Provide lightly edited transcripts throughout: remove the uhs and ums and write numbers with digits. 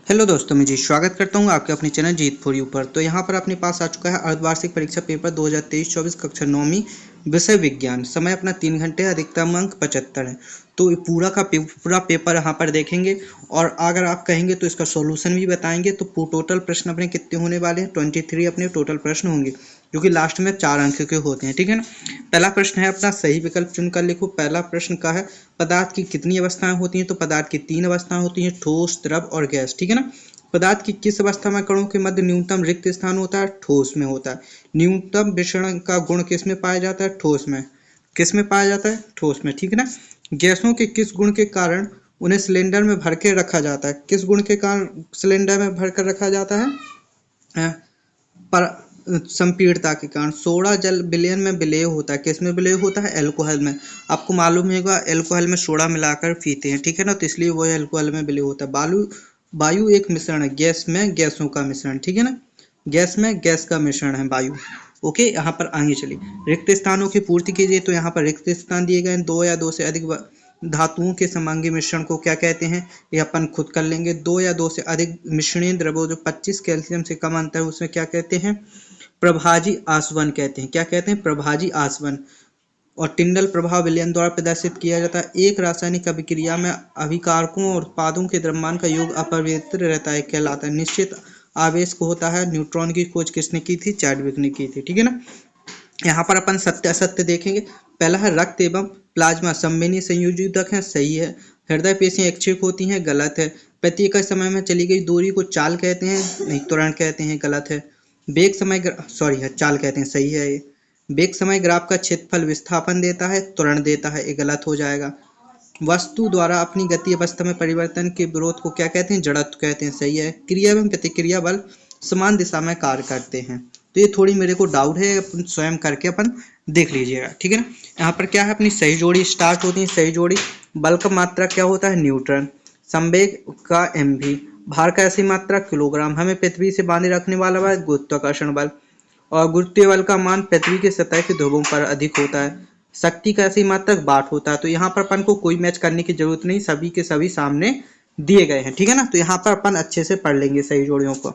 Hello दोस्तों, मैं जी स्वागत करता हूं आपके अपने चैनल जीत फॉर यू पर। तो यहां पर अपने पास आ चुका है अर्धवार्षिक परीक्षा पेपर 2023-24 कक्षा 9वीं विषय विज्ञान। समय अपना 3 घंटे, अधिकतम अंक 75 है। तो ये पूरा पेपर यहाँ पर देखेंगे और अगर आप कहेंगे तो इसका सॉल्यूशन भी बताएंगे। तो टोटल प्रश्न अपने कितने होने वाले हैं? 23 अपने टोटल प्रश्न होंगे, जो कि लास्ट में 4 अंक के होते हैं। ठीक है ना। पहला प्रश्न है अपना, सही विकल्प चुनकर लिखो। पहला प्रश्न का है, पदार्थ की कितनी अवस्थाएं होती हैं? तो पदार्थ की 3 अवस्थाएं होती हैं, ठोस, द्रव और गैस। ठीक है ना। पदार्थ की किस अवस्था में कणों के मध्य न्यूनतम रिक्त स्थान होता है? ठोस में होता है। न्यूनतम विषण का गुण किस में पाया जाता है? ठोस में। किस में पाया जाता है? ठोस में। ठीक है ना। गैसों के किस गुण के कारण उन्हें सिलेंडर में भर के रखा जाता है? किस गुण के कारण सिलेंडर में भर कर रखा जाता है? पर संपीड़ता के कारण। सोडा जल विलयन में विलेय होता है। किस में विलेय होता है? एल्कोहल में। आपको मालूम होगा एल्कोहल में सोडा मिलाकर पीते हैं। ठीक है ना। तो इसलिए वो एल्कोहल में विलेय होता है। वायु एक मिश्रण है, गैस में गैसों का मिश्रण। ठीक है ना। गैस में गैस का मिश्रण है वायु। ओके, यहाँ पर आगे चलिए। रिक्त स्थानों की पूर्ति कीजिए। तो यहाँ पर रिक्त स्थान दिए गए 2 या 2 से अधिक धातुओं के समांगी मिश्रण को क्या कहते हैं? ये अपन खुद कर लेंगे। 2 या 2 से अधिक मिश्रणीय द्रव्यों जो 25 कैल्शियम से कम अंतर है उसमें क्या कहते हैं? प्रभाजी आसवन कहते हैं। क्या कहते हैं? प्रभाजी आसवन। और टिंडल प्रभाव विलयन द्वारा प्रदर्शित किया जाता है। एक रासायनिक अभिक्रिया में अभिकारकों और उत्पादों के द्रव्यमान का योग अपरिवर्तित रहता है, कहलाता है। निश्चित आवेश को होता है। न्यूट्रॉन की खोज किसने की थी? चैडविक ने की थी। ठीक है ना। यहाँ पर अपन सत्य असत्य देखेंगे। पहला है, रक्त एवं प्लाज्मा संवेदी संयोजक है। सही है। हृदय पेशियां इच्छुक होती हैं। गलत है। प्रति एकड़ समय में चली गई दूरी को चाल कहते हैं। नहीं, त्वरण कहते हैं। गलत है। वेग समय है, चाल कहते हैं। सही है ये। वेग समय ग्राफ का क्षेत्रफल विस्थापन देता है, त्वरण देता है। ये गलत हो जाएगा। वस्तु द्वारा अपनी गति अवस्था में परिवर्तन के विरोध को क्या कहते हैं? जड़त्व कहते हैं। सही है। क्रिया एवं प्रतिक्रिया बल समान दिशा में कार्य करते हैं। तो ये थोड़ी मेरे को डाउट है, अपन स्वयं करके अपन देख लीजिएगा। ठीक है ना। यहाँ पर क्या है, अपनी सही जोड़ी स्टार्ट होती है। सही जोड़ी। बल का मात्रा क्या होता है? न्यूटन। संवेग का mv। भार का ऐसी मात्रा किलोग्राम। हमें पृथ्वी से बांधे रखने वाला बल गुरुत्वाकर्षण बल। और गुरुत्वीय बल का मान पृथ्वी के सतह के ध्रुवों पर अधिक होता है। शक्ति का ऐसी मात्रक वाट होता है। तो यहाँ पर अपन को कोई मैच करने की जरूरत नहीं, सभी के सभी सामने दिए गए हैं। ठीक है ना। तो यहाँ पर अपन अच्छे से पढ़ लेंगे सही जोड़ियों को।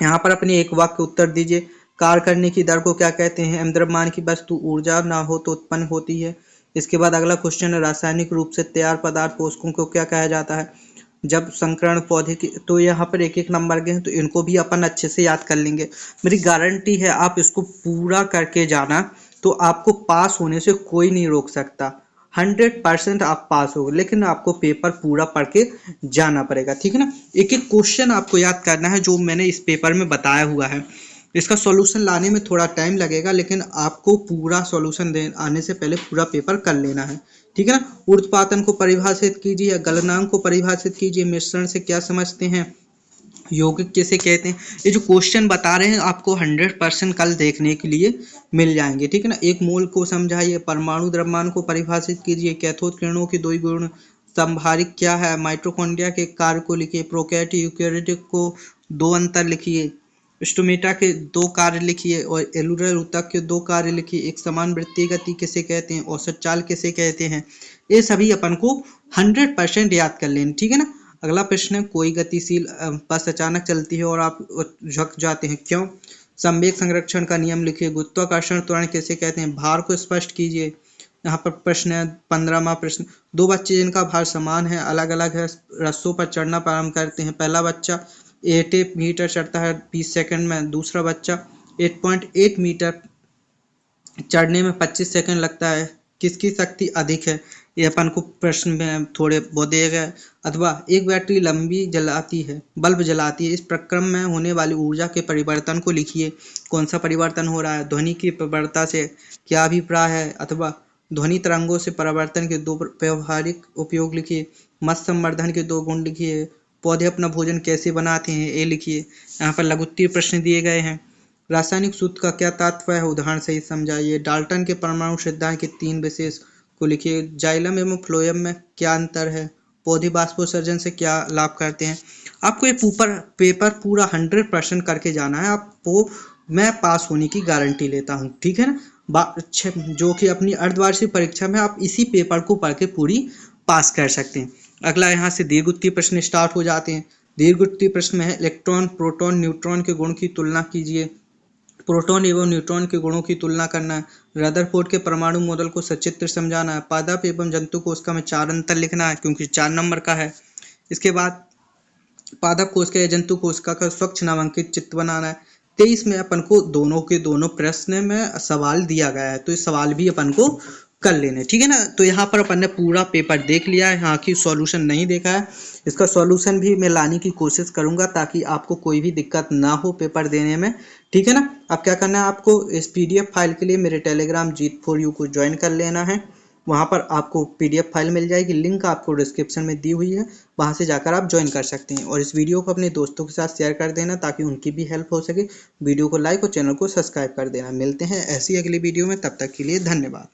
यहाँ पर अपने एक वाक्य उत्तर दीजिए। कार्य करने की दर को क्या कहते हैं? द्रव्यमान की वस्तु ऊर्जा ना हो तो उत्पन्न होती है। इसके बाद अगला क्वेश्चन है, रासायनिक रूप से तैयार पदार्थ पोषकों को क्या कहा जाता है? जब संकरण पौधे की। तो यहाँ पर एक एक नंबर के हैं, तो इनको भी अपन अच्छे से याद कर लेंगे। मेरी गारंटी है आप इसको पूरा करके जाना, तो आपको पास होने से कोई नहीं रोक सकता। 100% आप पास हो, लेकिन आपको पेपर पूरा पढ़ के जाना पड़ेगा। ठीक है ना। एक एक क्वेश्चन आपको याद करना है जो मैंने इस पेपर में बताया हुआ है। इसका सॉल्यूशन लाने में थोड़ा टाइम लगेगा, लेकिन आपको पूरा सॉल्यूशन दे आने से पहले पूरा पेपर कर लेना है। ठीक है ना। ऊर्ध्वपातन को परिभाषित कीजिए, गलनांक को परिभाषित कीजिए, मिश्रण से क्या समझते हैं, यौगिक किसे कहते हैं। ये जो क्वेश्चन बता रहे हैं आपको 100% कल देखने के लिए मिल जाएंगे। ठीक है ना। एक मोल को समझाइए, परमाणु द्रव्यमान को परिभाषित कीजिए, कैथोड किरणों के 2 गुण, संभारिक क्या है, माइटोकॉन्ड्रिया के कार्य को लिखिए, प्रोकैरियोटिक यूकेरियोटिक को 2 अंतर लिखिए, स्टोमेटा के 2 कार्य लिखिए और एलुलर ऊतक के 2 कार्य लिखिए। एक समान वृत्तीय गति किसे कहते हैं, औसत चाल किसे कहते हैं। ये सभी अपन को 100% याद कर लेना। ठीक है ना। अगला प्रश्न है, कोई गतिशील बस अचानक चलती है और आप झुक जाते हैं, क्यों? संवेग संरक्षण का नियम लिखिए। गुरुत्वाकर्षण त्वरण किसे कहते हैं? भार को स्पष्ट कीजिए। यहाँ पर प्रश्न है 15वां प्रश्न, 2 बच्चे जिनका भार समान है, अलग अलग है, रस्सों पर चढ़ना प्रारंभ करते हैं। पहला बच्चा 8 मीटर चढ़ता है 20 सेकंड में, दूसरा बच्चा 8.8 मीटर चढ़ने में 25 सेकंड लगता है। किसकी शक्ति अधिक है? ये अपन को प्रश्न में थोड़े बहुत दिए गए। अथवा एक बैटरी लंबी जलाती है, बल्ब जलाती है, इस प्रक्रम में होने वाली ऊर्जा के परिवर्तन को लिखिए। कौन सा परिवर्तन हो रहा है? ध्वनि की प्रवणता से क्या अभिप्राय है? अथवा ध्वनि तरंगों से परिवर्तन के 2 व्यवहारिक उपयोग लिखिए। मत्स्य संवर्धन के 2 गुण लिखिए। पौधे अपना भोजन कैसे बनाते हैं, ये लिखिए। यहाँ पर लघुत्तरीय प्रश्न दिए गए हैं। रासायनिक सूत्र का क्या तात्पर्य है, उदाहरण सहित समझाइए। डाल्टन के परमाणु सिद्धांत के 3 विशेष को लिखिए। जाइलम एवं फ्लोएम में क्या अंतर है? पौधे बाष्पोत्सर्जन से क्या लाभ करते हैं? आपको ये पेपर पूरा 100% करके जाना है। आपको मैं पास होने की गारंटी लेता हूँ। ठीक है ना। जो कि अपनी अर्धवार्षिक परीक्षा में आप इसी पेपर को पढ़ के पूरी पास कर सकते हैं। अगला यहाँ से दीर्घ उत्तरीय प्रश्न स्टार्ट हो जाते हैं। दीर्घ उत्तरीय प्रश्न में है इलेक्ट्रॉन, प्रोटॉन, न्यूट्रॉन के गुण की तुलना कीजिए। प्रोटॉन एवं न्यूट्रॉन के गुणों की तुलना करना है। रदरफोर्ड के परमाणु मॉडल को सचित्र समझाना है। पादप एवं जंतु कोशिका में 4 अंतर लिखना है क्योंकि 4 नंबर का है। इसके बाद पादप कोशिका या जंतु कोशिका का स्वच्छ नामांकित चित्र बनाना है। 23 में अपन को दोनों के दोनों प्रश्न में सवाल दिया गया है, तो ये सवाल भी अपन को कर लेने, ठीक है ना। तो यहाँ पर अपन ने पूरा पेपर देख लिया है, यहाँ की सॉल्यूशन नहीं देखा है। इसका सॉल्यूशन भी मैं लाने की कोशिश करूंगा ताकि आपको कोई भी दिक्कत ना हो पेपर देने में, ठीक है ना। अब क्या करना है, आपको इस पीडीएफ फाइल के लिए मेरे टेलीग्राम जीत4u को ज्वाइन कर लेना है। वहाँ पर आपको पीडीएफ फाइल मिल जाएगी, लिंक आपको डिस्क्रिप्शन में दी हुई है, वहाँ से जाकर आप ज्वाइन कर सकते हैं। और इस वीडियो को अपने दोस्तों के साथ शेयर कर देना ताकि उनकी भी हेल्प हो सके। वीडियो को लाइक और चैनल को सब्सक्राइब कर देना। मिलते हैं ऐसी अगली वीडियो में, तब तक के लिए धन्यवाद।